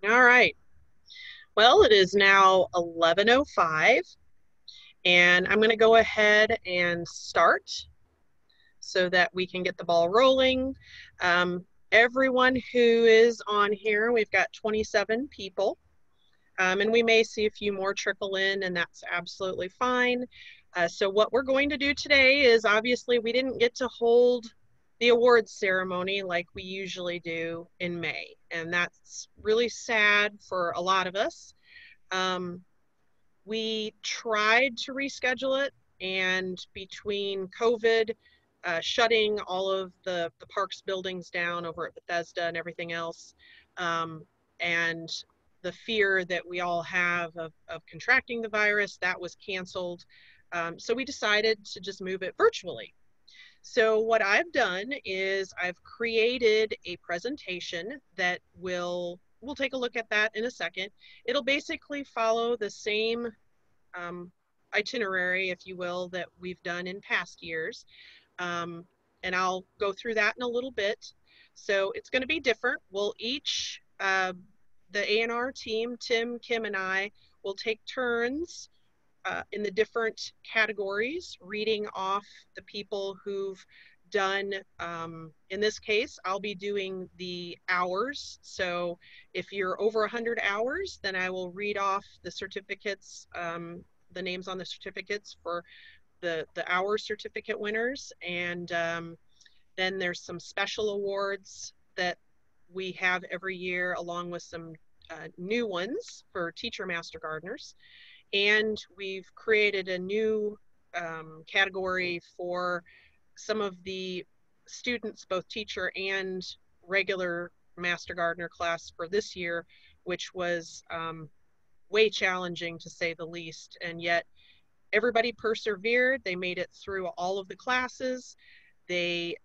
All right. Well, it is now 11:05, and I'm going to go ahead and start so that we can get the ball rolling. Everyone who is on here, we've got 27 people, and we may see a few more trickle in, and that's absolutely fine. So what we're going to do today is, obviously we didn't get to hold the awards ceremony like we usually do in May, and that's really sad for a lot of us. Um, we tried to reschedule it, and between COVID, shutting all of the parks buildings down over at Bethesda and everything else, and the fear that we all have of contracting the virus, that was canceled. So we decided to just move it virtually. So what I've done is I've created a presentation that we'll take a look at that in a second. It'll basically follow the same um, itinerary, if you will, that we've done in past years. Um, and I'll go through that in a little bit. So it's going to be different. We'll each, the A&R team, Tim, Kim, and I, will take turns in the different categories, reading off the people who've done, in this case, I'll be doing the hours. So if you're over 100 hours, then I will read off the certificates, the names on the certificates for the hour certificate winners. And then there's some special awards that we have every year, along with some new ones for teacher master gardeners. And we've created a new category for some of the students, both teacher and regular master gardener class for this year, which was way challenging to say the least. And yet everybody persevered. They made it through all of the classes. They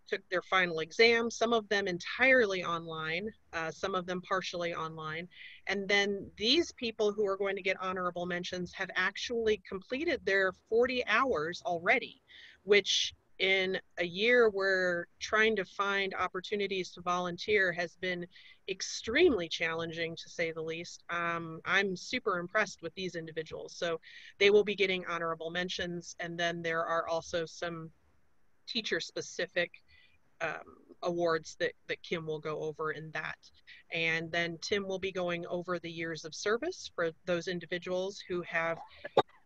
took their final exam, some of them entirely online, some of them partially online. And then these people who are going to get honorable mentions have actually completed their 40 hours already, which in a year where trying to find opportunities to volunteer has been extremely challenging, to say the least. I'm super impressed with these individuals. So they will be getting honorable mentions. And then there are also some teacher specific awards that Kim will go over in that. And then Tim will be going over the years of service for those individuals who have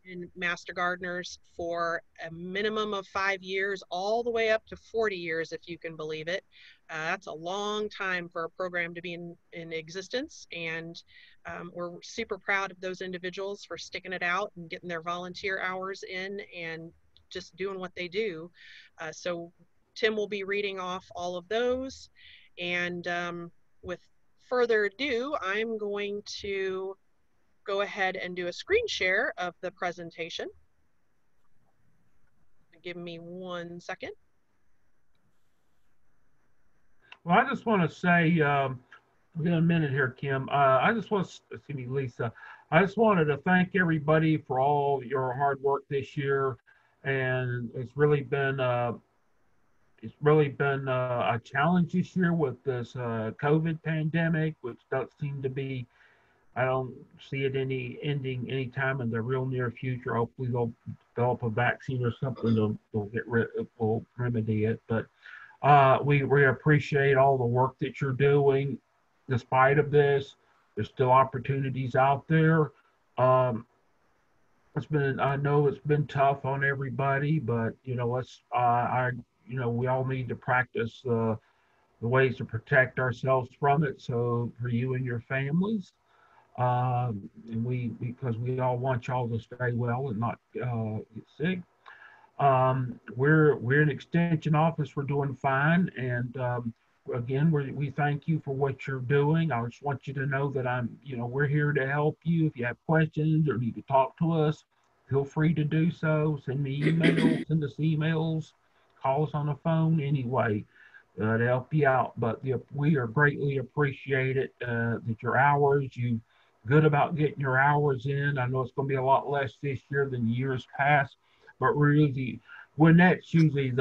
been master gardeners for a minimum of 5 years, all the way up to 40 years, if you can believe it. That's a long time for a program to be in existence. And we're super proud of those individuals for sticking it out and getting their volunteer hours in and just doing what they do. So Tim will be reading off all of those. And with further ado, I'm going to go ahead and do a screen share of the presentation. Give me 1 second. Well, I just want to say, we'll get a minute here, Kim. I just want to, excuse me, Lisa. I just wanted to thank everybody for all your hard work this year, and it's really been a challenge this year with this COVID pandemic, which doesn't seem to be. I don't see it any ending anytime in the real near future. Hopefully, they'll develop a vaccine or something to get rid, will remedy it. But we appreciate all the work that you're doing. Despite of this, there's still opportunities out there. Um, I know it's been tough on everybody, but we all need to practice the ways to protect ourselves from it. So for you and your families, and because we all want y'all to stay well and not get sick. We're an extension office. We're doing fine, and again, we thank you for what you're doing. I just want you to know that we're here to help you. If you have questions or need to talk to us, feel free to do so. Send me emails, send us emails, call us on the phone anyway to help you out. But we are greatly appreciated that your hours, you good about getting your hours in. I know it's going to be a lot less this year than years past, but really, Gwinnett's usually in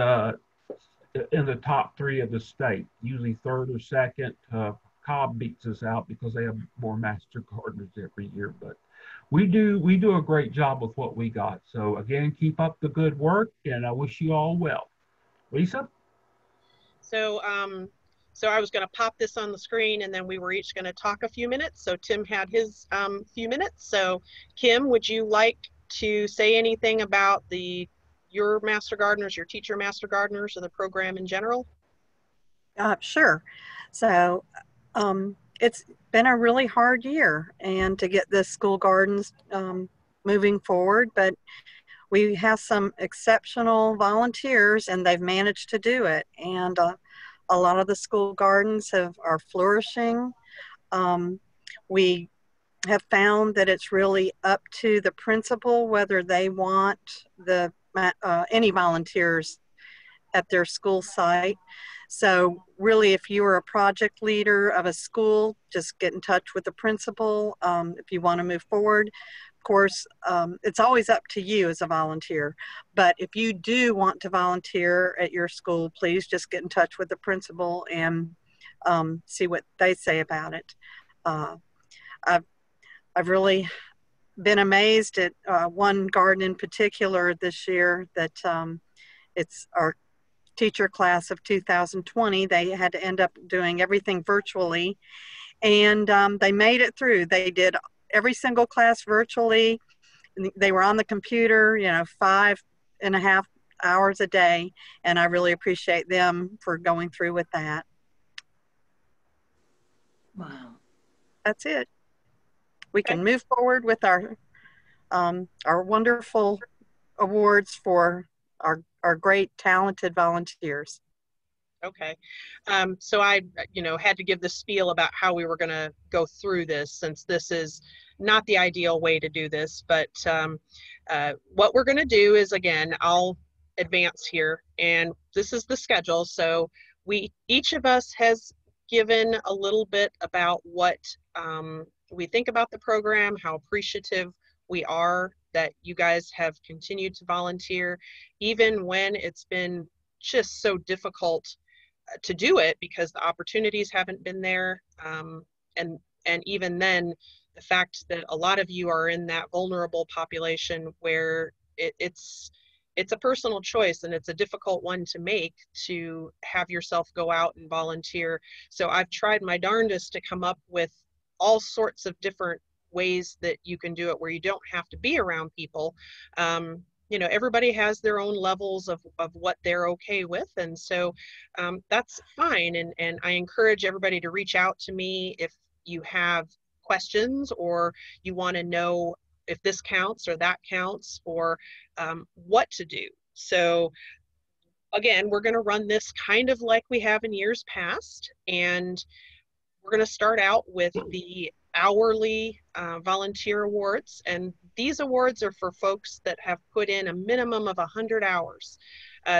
the top three of the state, usually third or second. Cobb beats us out because they have more master gardeners every year. But we do a great job with what we got. So again, keep up the good work, and I wish you all well. Lisa? So, so I was going to pop this on the screen, and then we were each going to talk a few minutes. So Tim had his few minutes. So Kim, would you like to say anything about your master gardeners, your teacher master gardeners, or the program in general? Sure. So it's been a really hard year and to get the school gardens moving forward, but we have some exceptional volunteers and they've managed to do it. And a lot of the school gardens are flourishing. We have found that it's really up to the principal whether they want any volunteers at their school site. So really, if you are a project leader of a school, just get in touch with the principal if you want to move forward. Of course, it's always up to you as a volunteer, but if you do want to volunteer at your school, please just get in touch with the principal and see what they say about it. I've really been amazed at one garden in particular this year that it's our teacher class of 2020. They had to end up doing everything virtually, and they made it through. They did every single class virtually. They were on the computer, 5.5 hours a day, and I really appreciate them for going through with that. Wow. That's it. We can move forward with our wonderful awards for our great talented volunteers. Okay. So I, had to give the spiel about how we were going to go through this, since this is not the ideal way to do this. But what we're going to do is, again, I'll advance here, and this is the schedule. So each of us has given a little bit about what we think about the program, how appreciative we are that you guys have continued to volunteer, even when it's been just so difficult to do it because the opportunities haven't been there. And even then, the fact that a lot of you are in that vulnerable population where it's a personal choice, and it's a difficult one to make, to have yourself go out and volunteer. So I've tried my darndest to come up with all sorts of different ways that you can do it where you don't have to be around people. Everybody has their own levels of what they're okay with. And so that's fine. And I encourage everybody to reach out to me if you have questions or you want to know if this counts or that counts, or what to do. So again, we're going to run this kind of like we have in years past. And we're going to start out with the hourly volunteer awards, and these awards are for folks that have put in a minimum of 100 hours.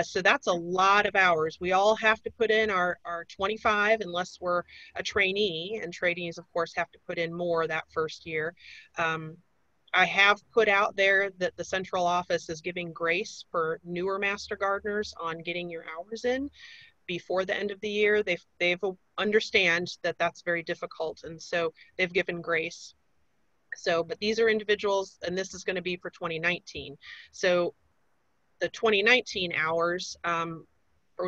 So that's a lot of hours. We all have to put in our 25 unless we're a trainee, and trainees of course have to put in more that first year. I have put out there that the central office is giving grace for newer master gardeners on getting your hours in before the end of the year. They've understand that that's very difficult, and so they've given grace. So, but these are individuals, and this is going to be for 2019. So the 2019 hours,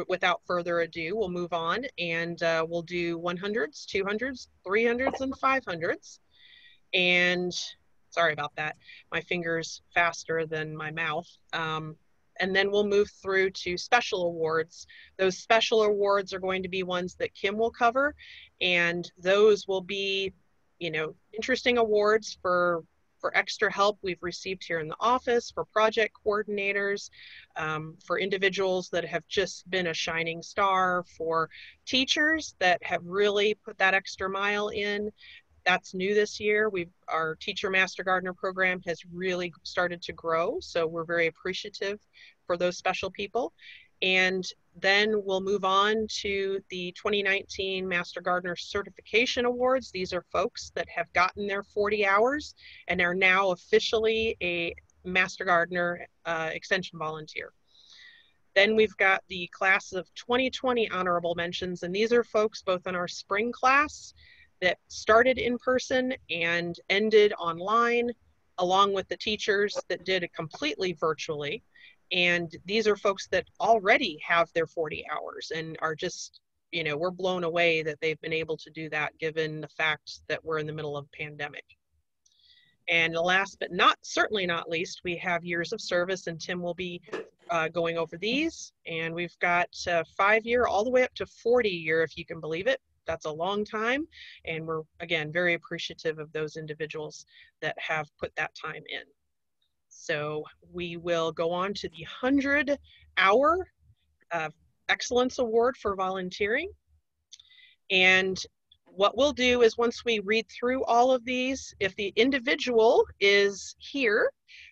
without further ado, we'll move on, and we'll do 100s, 200s, 300s, and 500s. And sorry about that, my finger's faster than my mouth. And then we'll move through to special awards. Those special awards are going to be ones that Kim will cover, and those will be, interesting awards for extra help we've received here in the office, for project coordinators, for individuals that have just been a shining star, for teachers that have really put that extra mile in. That's new this year. Our Teacher Master Gardener program has really started to grow, so we're very appreciative for those special people. And then we'll move on to the 2019 Master Gardener Certification Awards. These are folks that have gotten their 40 hours and are now officially a Master Gardener Extension volunteer. Then we've got the class of 2020 honorable mentions, and these are folks both in our spring class that started in person and ended online, along with the teachers that did it completely virtually. And these are folks that already have their 40 hours and are just, you know, we're blown away that they've been able to do that given the fact that we're in the middle of a pandemic. And last but certainly not least, we have years of service, and Tim will be going over these. And we've got 5-year all the way up to 40-year, if you can believe it. That's a long time. And we're, again, very appreciative of those individuals that have put that time in. So we will go on to the 100-hour Excellence Award for volunteering. And what we'll do is once we read through all of these, if the individual is here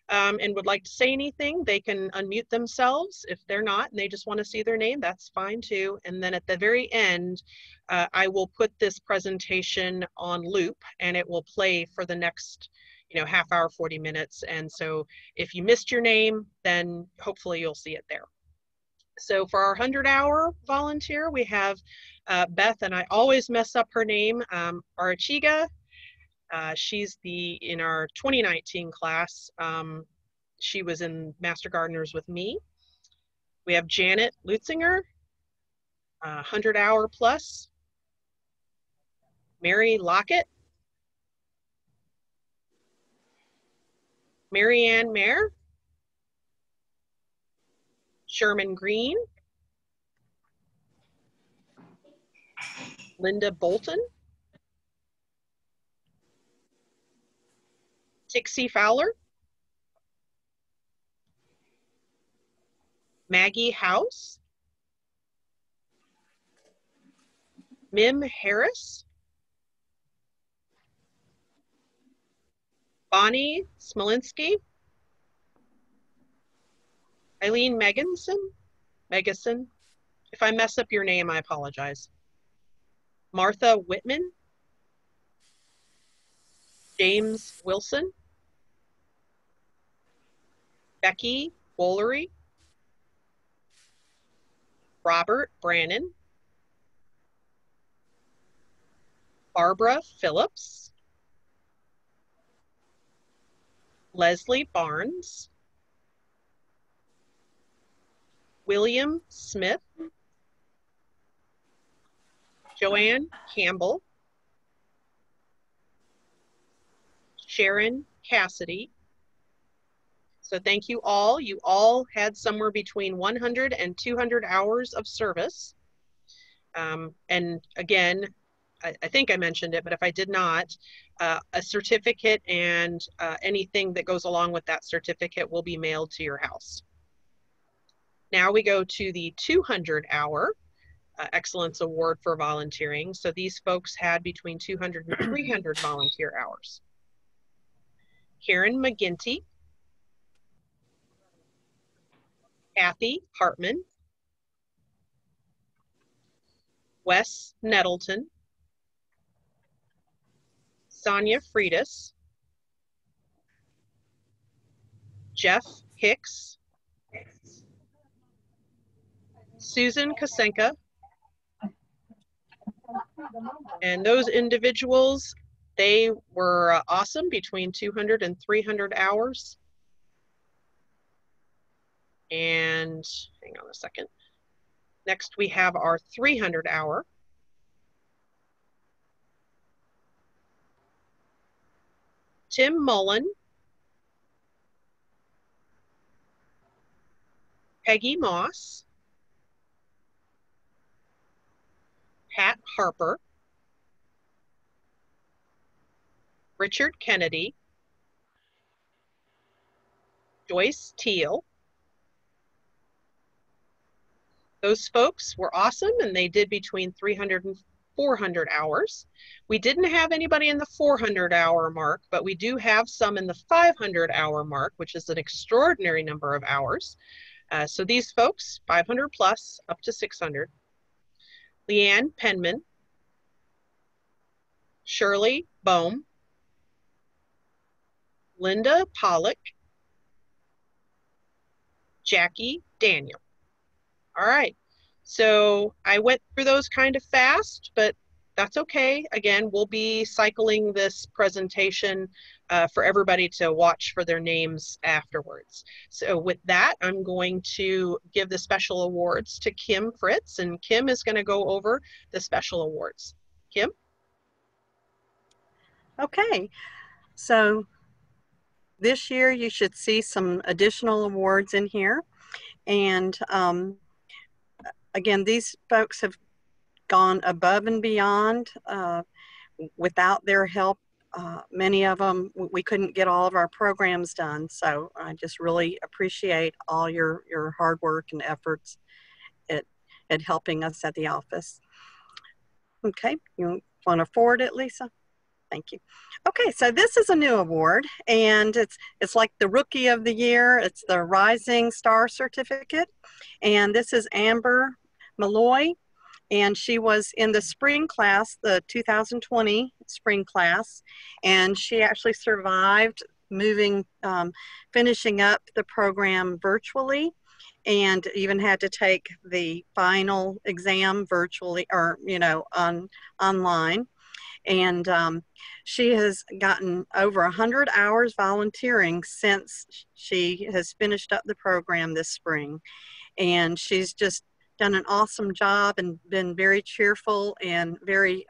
and would like to say anything, they can unmute themselves. If they're not and they just want to see their name, that's fine too. And then at the very end, I will put this presentation on loop and it will play for the next, you know, half hour, 40 minutes. And so if you missed your name, then hopefully you'll see it there. So for our 100-hour volunteer, we have Beth, and I always mess up her name, Arachiga. She's in our 2019 class. She was in Master Gardeners with me. We have Janet Lutzinger, 100-hour plus. Mary Lockett. Marianne Mayer. Sherman Green. Linda Bolton. Tixie Fowler. Maggie House. Mim Harris. Bonnie Smolinski. Eileen Megason. If I mess up your name, I apologize. Martha Whitman. James Wilson. Becky Woolery. Robert Brannon. Barbara Phillips. Leslie Barnes. William Smith. Joanne Campbell. Sharon Cassidy. So thank you all. You all had somewhere between 100 and 200 hours of service. And again, I think I mentioned it, but if I did not, a certificate and anything that goes along with that certificate will be mailed to your house. Now we go to the 200-hour Excellence Award for volunteering. So these folks had between 200 and 300 volunteer hours. Karen McGinty, Kathy Hartman, Wes Nettleton, Sonia Freitas, Jeff Hicks, Susan Kosenka, and those individuals, they were awesome, between 200 and 300 hours. And hang on a second. Next, we have our 300-hour. Tim Mullen, Peggy Moss, Pat Harper, Richard Kennedy, Joyce Teal. Those folks were awesome, and they did between 300 and 400 hours. We didn't have anybody in the 400-hour mark, but we do have some in the 500-hour mark, which is an extraordinary number of hours. So these folks, 500 plus, up to 600. Leanne Penman, Shirley Bohm, Linda Pollock, Jackie Daniel. All right. So I went through those kind of fast, but that's okay. Again, we'll be cycling this presentation for everybody to watch for their names afterwards. So with that, I'm going to give the special awards to Kim Fritz, and Kim is going to go over the special awards. Kim? Okay, so this year you should see some additional awards in here. And again, these folks have gone above and beyond. Without their help, many of them, we couldn't get all of our programs done. So I just really appreciate all your hard work and efforts at helping us at the office. Okay, you want to forward it, Lisa? Thank you. Okay, so this is a new award, and it's like the Rookie of the Year. It's the Rising Star Certificate, and this is Amber MALLOY, and she was in the spring class, the 2020 spring class, and she actually survived finishing up the program virtually, and even had to take the final exam virtually, or online. And she has gotten over 100 hours volunteering since she has finished up the program this spring. And she's just done an awesome job and been very cheerful and very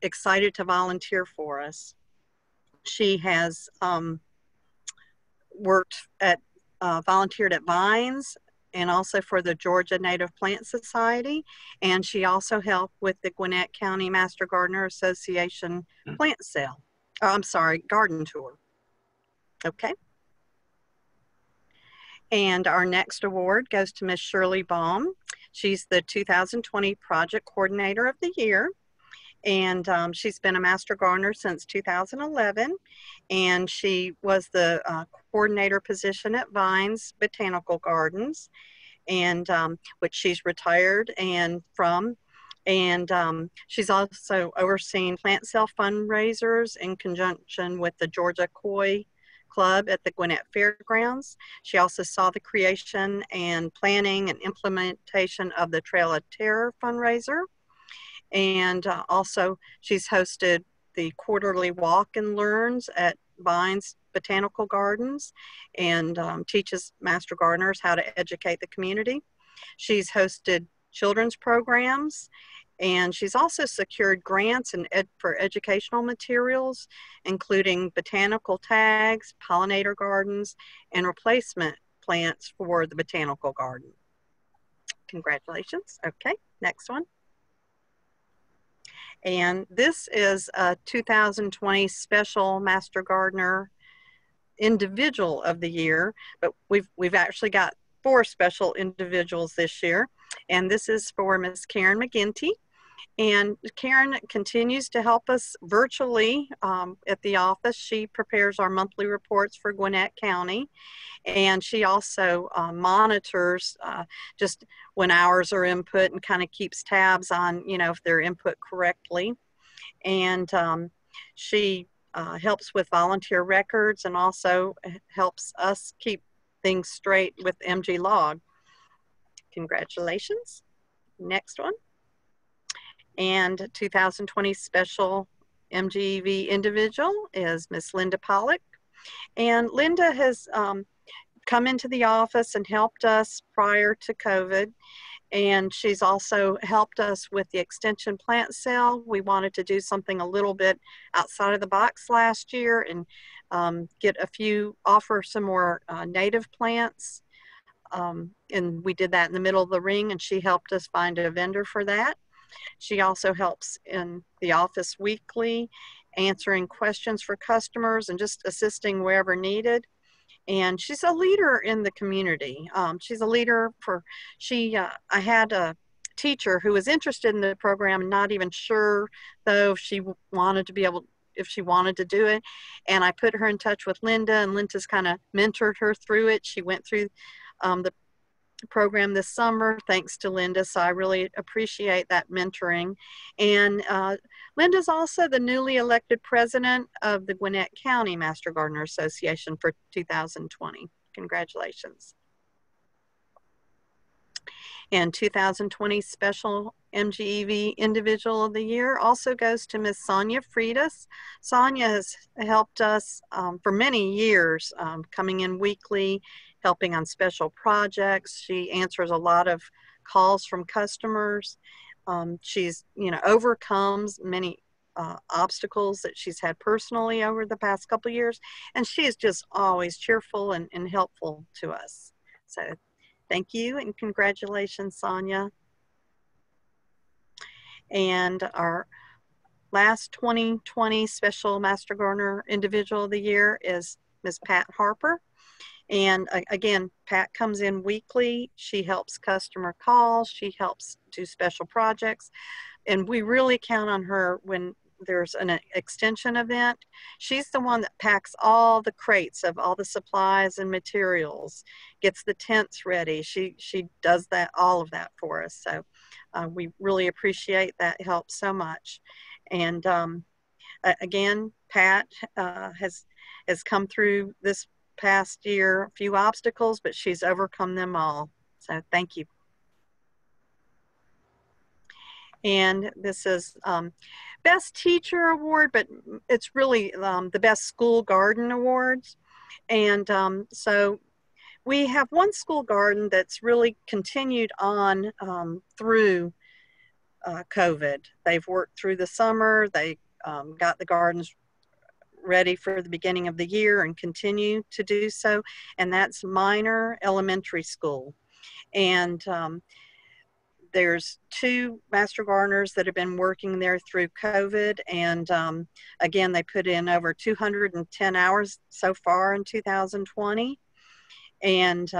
excited to volunteer for us. She has volunteered at Vines and also for the Georgia Native Plant Society. And she also helped with the Gwinnett County Master Gardener Association plant sale. Oh, I'm sorry, garden tour. Okay. And our next award goes to Miss Shirley Baum. She's the 2020 Project Coordinator of the Year. And she's been a Master Gardener since 2011. And she was the coordinator position at Vines Botanical Gardens, and which she's retired from. And she's also overseen plant sale fundraisers in conjunction with the Georgia Koi Club at the Gwinnett Fairgrounds. She also saw the creation and planning and implementation of the Trail of Terror fundraiser. And also she's hosted the quarterly walk and learns at Vines Botanical Gardens, and teaches Master Gardeners how to educate the community. She's hosted children's programs, and she's also secured grants for educational materials, including botanical tags, pollinator gardens, and replacement plants for the botanical garden. Congratulations. Okay, next one. And this is a 2020 Special Master Gardener Individual of the Year, but we've actually got 4 special individuals this year. And this is for Miss Karen McGinty. And Karen continues to help us virtually at the office. She prepares our monthly reports for Gwinnett County. And she also monitors just when hours are input and kind of keeps tabs on, if they're input correctly. And she helps with volunteer records and also helps us keep things straight with MG Log. Congratulations. Next one. And 2020 Special MGEV Individual is Miss LYNDA POLLOCK. And LYNDA has come into the office and helped us prior to COVID. And she's also helped us with the extension plant sale. We wanted to do something a little bit outside of the box last year and offer some more native plants. And we did that in the middle of the ring, and she helped us find a vendor for that. She also helps in the office weekly, answering questions for customers and just assisting wherever needed. And she's a leader in the community. She's a leader I had a teacher who was interested in the program and not even sure though if she wanted to do it. And I put her in touch with LYNDA, and LYNDA's kind of mentored her through it. She went through the program this summer thanks to LYNDA, so I really appreciate that mentoring. And LYNDA's also the newly elected president of the Gwinnett County Master Gardener Association for 2020. Congratulations. And 2020 Special MGEV Individual of the Year also goes to Miss Sonia Freitas. Sonia has helped us for many years, coming in weekly, helping on special projects. She answers a lot of calls from customers. She's, overcomes many obstacles that she's had personally over the past couple of years, and she is just always cheerful and helpful to us. So thank you and congratulations, Sonia. And our last 2020 Special Master Gardener Individual of the Year is Ms. Pat Harper. And again, Pat comes in weekly. She helps customer calls. She helps do special projects. And we really count on her when there's an extension event. She's the one that packs all the crates of all the supplies and materials, gets the tents ready. She does that, all of that for us. So we really appreciate that help so much. And again, Pat has come through this past year, a few obstacles, but she's overcome them all. So thank you. And this is Best Teacher Award, but it's really the Best School Garden Awards. And so we have one school garden that's really continued on through COVID. They've worked through the summer. They got the gardens ready for the beginning of the year and continue to do so. And that's Minor Elementary School. And there's 2 master gardeners that have been working there through COVID. And again, they put in over 210 hours so far in 2020. And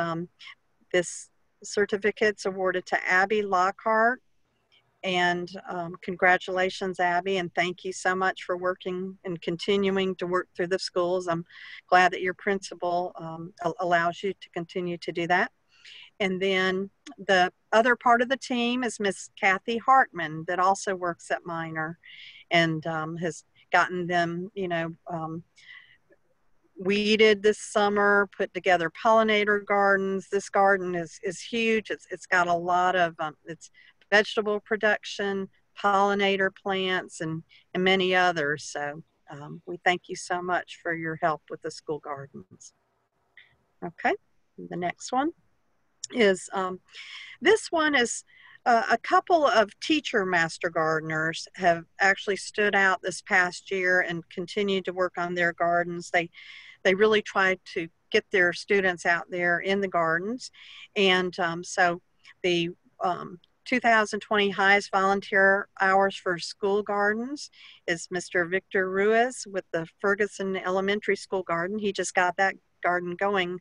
this certificate's awarded to Abby Lockhart. And congratulations, Abby, and thank you so much for working and continuing to work through the schools. I'm glad that your principal allows you to continue to do that. And then the other part of the team is Miss Kathy Hartman that also works at Minor and has gotten them, weeded this summer, put together pollinator gardens. This garden is huge. It's got a lot of, it's vegetable production, pollinator plants, and many others. So we thank you so much for your help with the school gardens. Okay, the next one is, this one is a couple of teacher master gardeners have actually stood out this past year and continued to work on their gardens. They really tried to get their students out there in the gardens. And so the 2020 highest volunteer hours for school gardens is Mr. Victor Ruiz with the Ferguson Elementary School Garden. He just got that garden going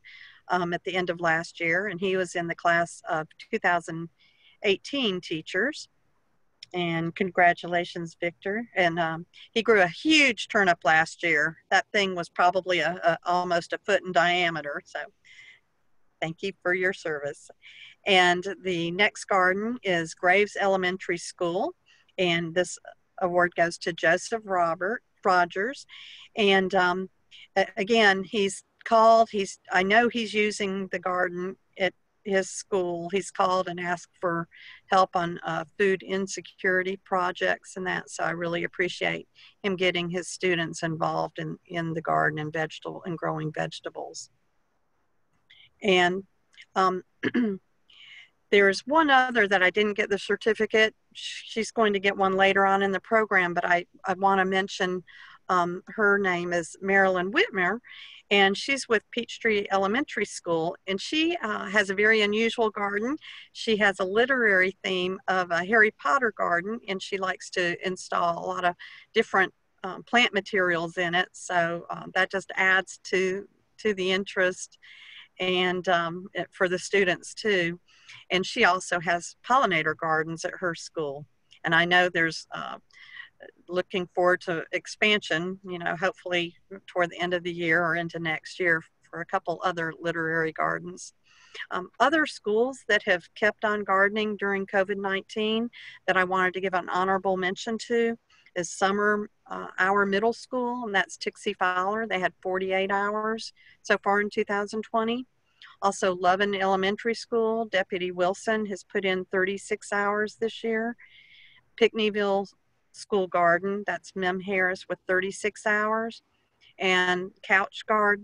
at the end of last year, and he was in the class of 2018 teachers. And congratulations, Victor. And he grew a huge turnip last year. That thing was probably almost a foot in diameter. So thank you for your service. And the next garden is Graves Elementary School. And this award goes to Joseph Rogers. And again, he's called, I know he's using the garden at his school. He's called and asked for help on food insecurity projects and that. So I really appreciate him getting his students involved in the garden and vegetable and growing vegetables. And there's one other that I didn't get the certificate. She's going to get one later on in the program, but I want to mention her name is MARILYN Whitmer, and she's with Peachtree Elementary School, and she has a very unusual garden. She has a literary theme of a Harry Potter garden, and she likes to install a lot of different plant materials in it, so that just adds to the interest and for the students too. And she also has pollinator gardens at her school. And I know there's looking forward to expansion, hopefully toward the end of the year or into next year for a couple other literary gardens. Other schools that have kept on gardening during COVID-19 that I wanted to give an honorable mention to is Summer Hour Middle School, and that's Tixie Fowler. They had 48 hours so far in 2020. Also, Lovin Elementary School, Deputy Wilson has put in 36 hours this year. Pickneyville School Garden, that's Mem Harris with 36 hours. And Couch Guard,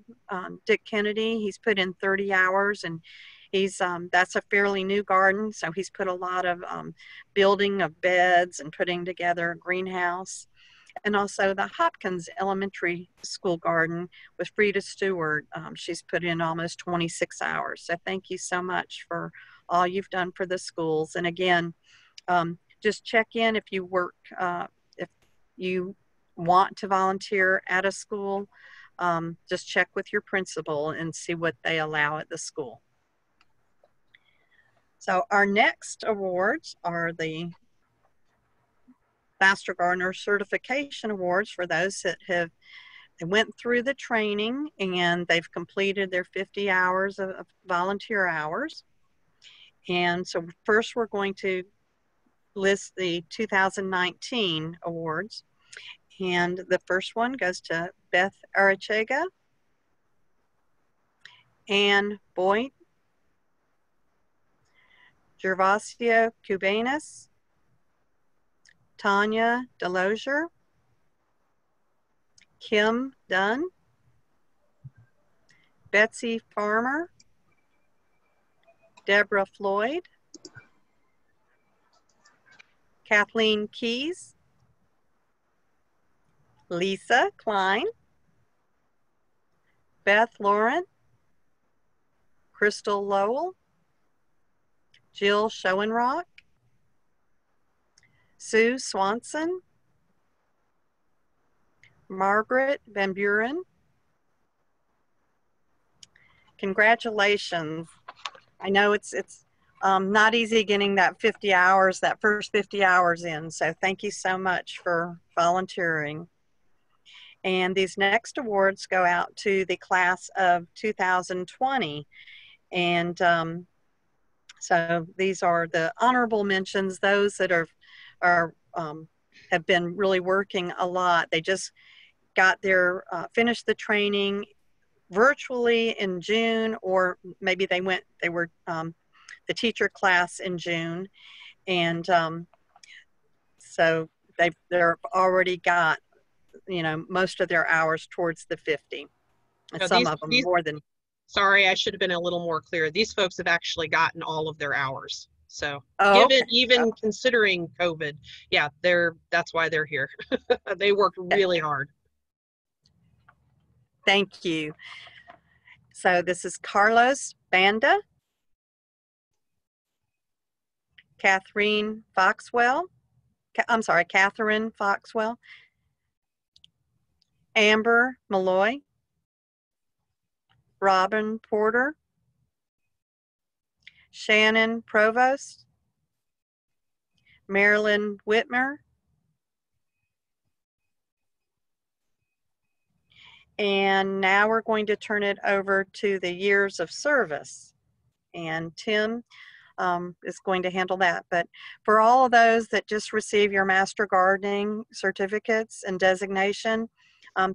Dick Kennedy, he's put in 30 hours, and he's that's a fairly new garden, so he's put a lot of building of beds and putting together a greenhouse. And also the Hopkins Elementary School Garden with Frida Stewart, she's put in almost 26 hours. So thank you so much for all you've done for the schools. And again, just check in if you work, if you want to volunteer at a school, just check with your principal and see what they allow at the school. So our next awards are the Master Gardener Certification Awards for those that they went through the training and they've completed their 50 hours of volunteer hours. And so first we're going to list the 2019 awards. And the first one goes to Beth Arachega, Ann Boyd, Gervasio Cubanis, Tanya Delosier, Kim Dunn, Betsy Farmer, Deborah Floyd, Kathleen Keys, Lisa Klein, Beth Lauren, Crystal Lowell, Jill Schoenrock, Sue Swanson, Margaret Van Buren. Congratulations. I know it's not easy getting that 50 hours, that first 50 hours in. So thank you so much for volunteering. And these next awards go out to the class of 2020. And so these are the honorable mentions, those that have been really working a lot. They just got their, finished the training virtually in June, or maybe they were the teacher class in June. And so they're already got, you know, most of their hours towards the 50. And now some of them more than. Sorry, I should have been a little more clear. These folks have actually gotten all of their hours. So Okay. even considering COVID, yeah, that's why they're here. They worked really hard. Thank you. So this is Carlos Banda, Catherine Foxwell, Amber Malloy, Robin Porter, Shannon Provost, Marilyn Whitmer, and now we're going to turn it over to the years of service. And Tim is going to handle that. But for all of those that just received your Master Gardening certificates and designation,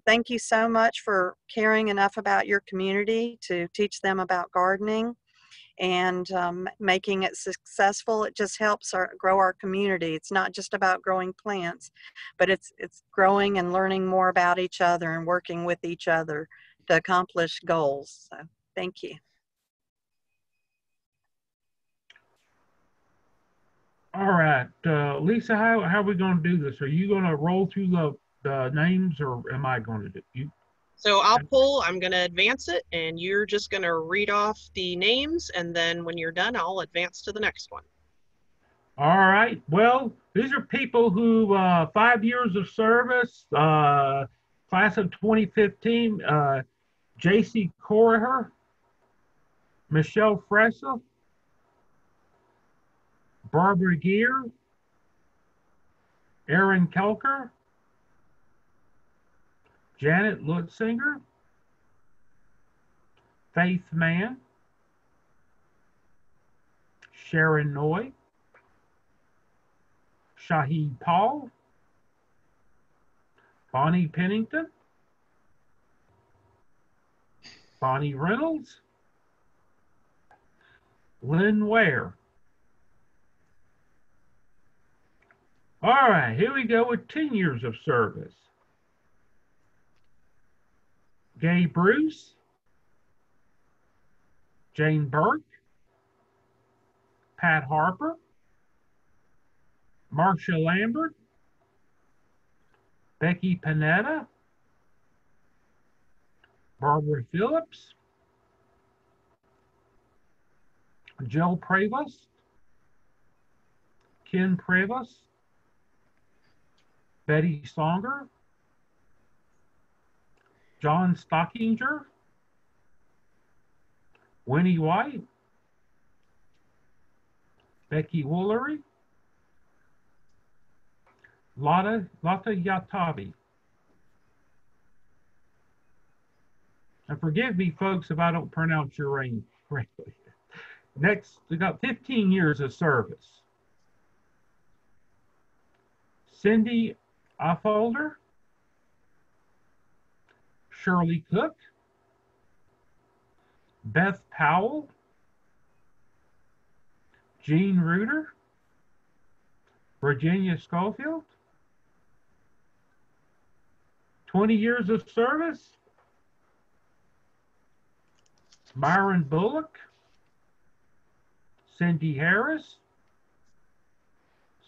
thank you so much for caring enough about your community to teach them about gardening and making it successful. It just helps grow our community. It's not just about growing plants, but it's growing and learning more about each other and working with each other to accomplish goals. So thank you. All right, Lisa, how are we going to do this? Are you going to roll through the names, or am I going to do it? So I'm going to advance it, and you're just going to read off the names, and then when you're done, I'll advance to the next one. All right. Well, these are people who 5 years of service, class of 2015, J.C. Corriher, Michelle Fressa, Barbara Gear, Aaron Kelker, Janet Lutzinger, Faith Mann, Sharon Noy, Shahid Paul, Bonnie Pennington, Bonnie Reynolds, Lynn Ware. All right, here we go with 10 years of service. Gay Bruce, Jane Burke, Pat Harper, Marcia Lambert, Becky Panetta, Barbara Phillips, Jill Prevost, Ken Prevost, Betty Songer, John Stockinger, Winnie White, Becky Woolery, Lotta Yatabi. And forgive me, folks, if I don't pronounce your name correctly. Next, we got 15 years of service. Cindy Affolder, Shirley Cook, Beth Powell, Jean Reuter, Virginia Schofield. 20 years of service. Myron Bullock, Cindy Harris,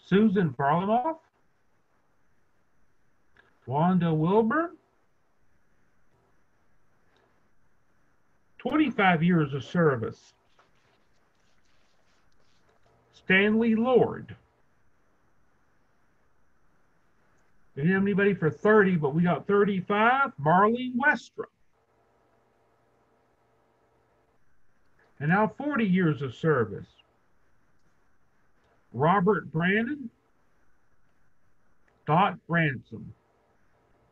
Susan Barlamoff, Wanda Wilburn. 25 years of service. Stanley Lord. We didn't have anybody for 30, but we got 35. Marlene Westrom. And now 40 years of service. Robert Brandon, Dot Ransom.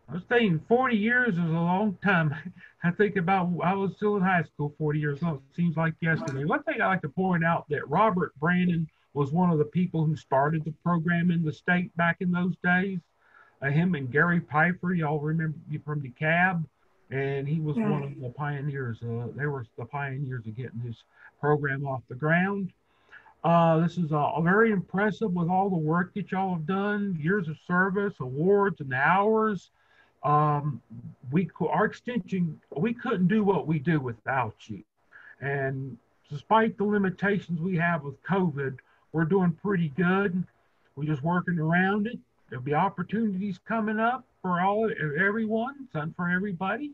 I was thinking 40 years is a long time. I think about, I was still in high school 40 years ago. It seems like yesterday. One thing I like to point out that Robert Brandon was one of the people who started the program in the state back in those days. Him and Gary Piper, y'all remember from the cab, and he was one of the pioneers. They were the pioneers of getting this program off the ground. This is very impressive with all the work that y'all have done, years of service, awards, and hours. Our extension, we couldn't do what we do without you. And despite the limitations we have with COVID, we're doing pretty good. We're just working around it. There'll be opportunities coming up for everyone, something for everybody.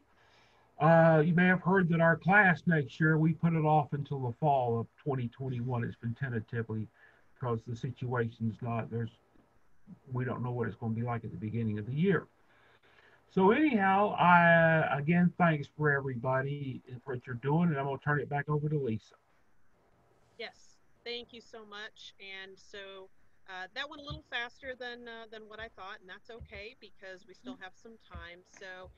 You may have heard that our class next year, we put it off until the fall of 2021. It's been tentatively because the situation's we don't know what it's going to be like at the beginning of the year. So anyhow, again, thanks for everybody for what you're doing, and I'm going to turn it back over to Lisa. Yes, thank you so much. And so that went a little faster than what I thought, and that's okay because we still have some time. So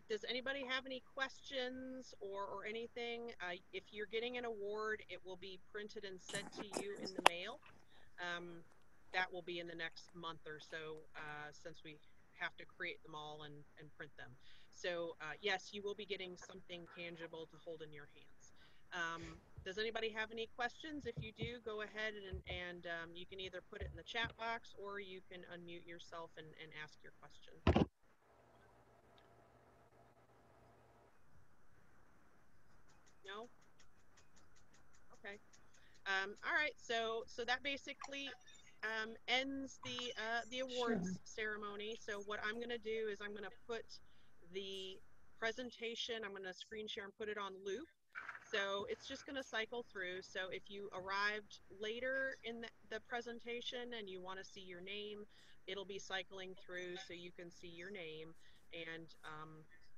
does anybody have any questions or anything? If you're getting an award, it will be printed and sent to you in the mail. That will be in the next month or so since we have to create them all and print them. So yes, you will be getting something tangible to hold in your hands. Does anybody have any questions? If you do, go ahead and you can either put it in the chat box or you can unmute yourself and ask your question. No? Okay. All right. So that basically ends the awards ceremony. So what I'm going to do is I'm going to put the presentation, I'm going to screen share and put it on loop. So it's just going to cycle through. So if you arrived later in the presentation and you want to see your name, it'll be cycling through so you can see your name. And,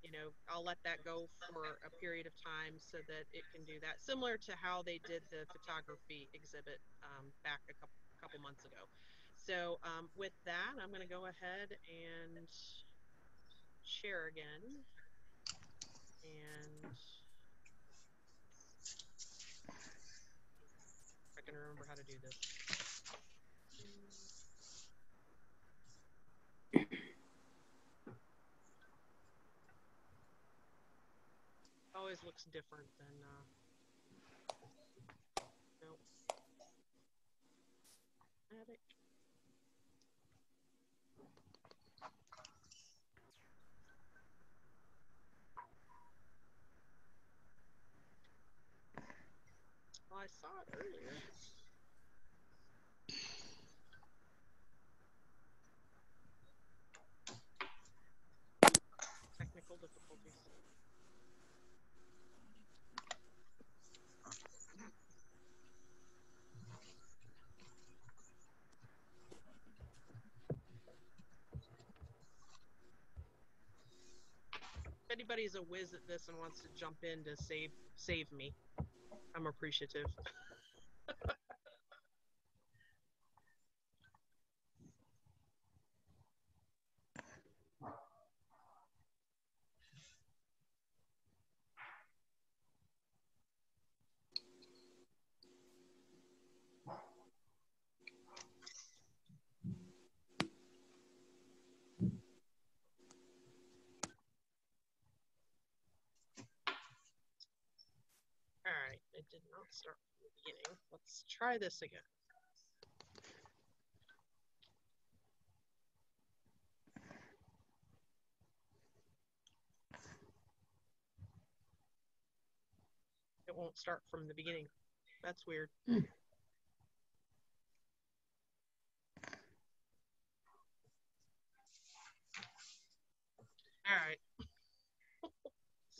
you know, I'll let that go for a period of time so that it can do that. Similar to how they did the photography exhibit back a couple months ago. So with that, I'm going to go ahead and share again. And I can remember how to do this. Always looks different than no. I saw it earlier. Technical difficulties. If anybody's a whiz at this and wants to jump in to save me, I'm appreciative. All right, it did not start from the beginning. Let's try this again. It won't start from the beginning. That's weird. All right.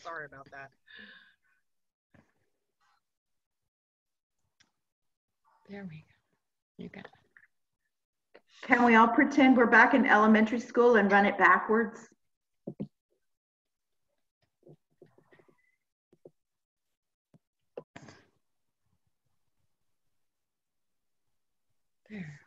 Sorry about that. There we go. You got it. Can we all pretend we're back in elementary school and run it backwards? There.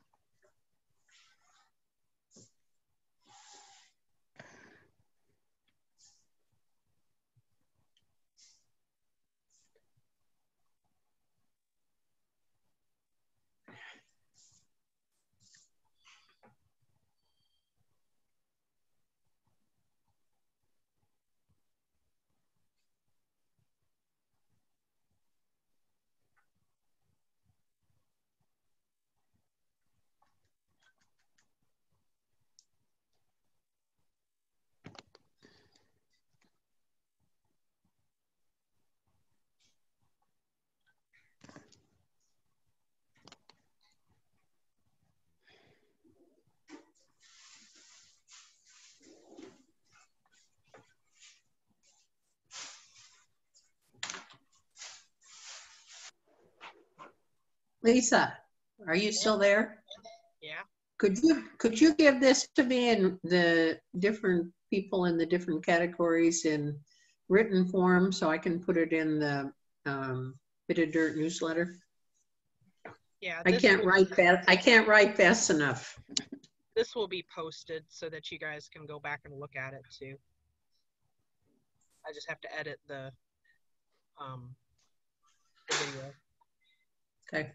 Lisa, are you still there? Yeah. Could you give this to me and the different people in the different categories in written form so I can put it in the Bit of Dirt newsletter? Yeah. I can't write fast enough. This will be posted so that you guys can go back and look at it too. I just have to edit the video. Okay.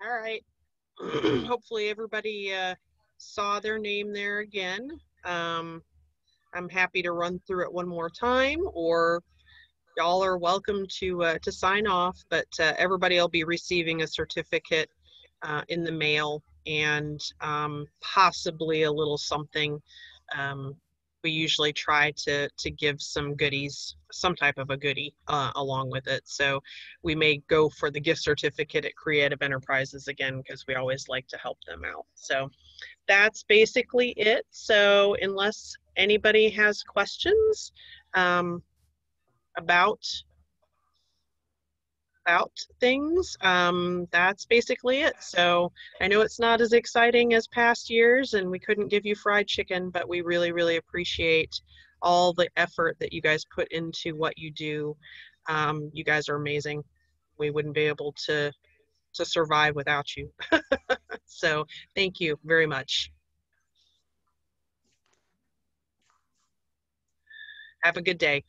All right. Hopefully everybody saw their name there again. I'm happy to run through it one more time, or y'all are welcome to sign off, but everybody will be receiving a certificate in the mail, and possibly a little something. We usually try to give some goodies, some type of a goodie along with it. So we may go for the gift certificate at Creative Enterprises again, because we always like to help them out. So that's basically it. So unless anybody has questions about things, that's basically it. So I know it's not as exciting as past years, and we couldn't give you fried chicken, but we really, really appreciate all the effort that you guys put into what you do. You guys are amazing. We wouldn't be able to survive without you. So thank you very much. Have a good day.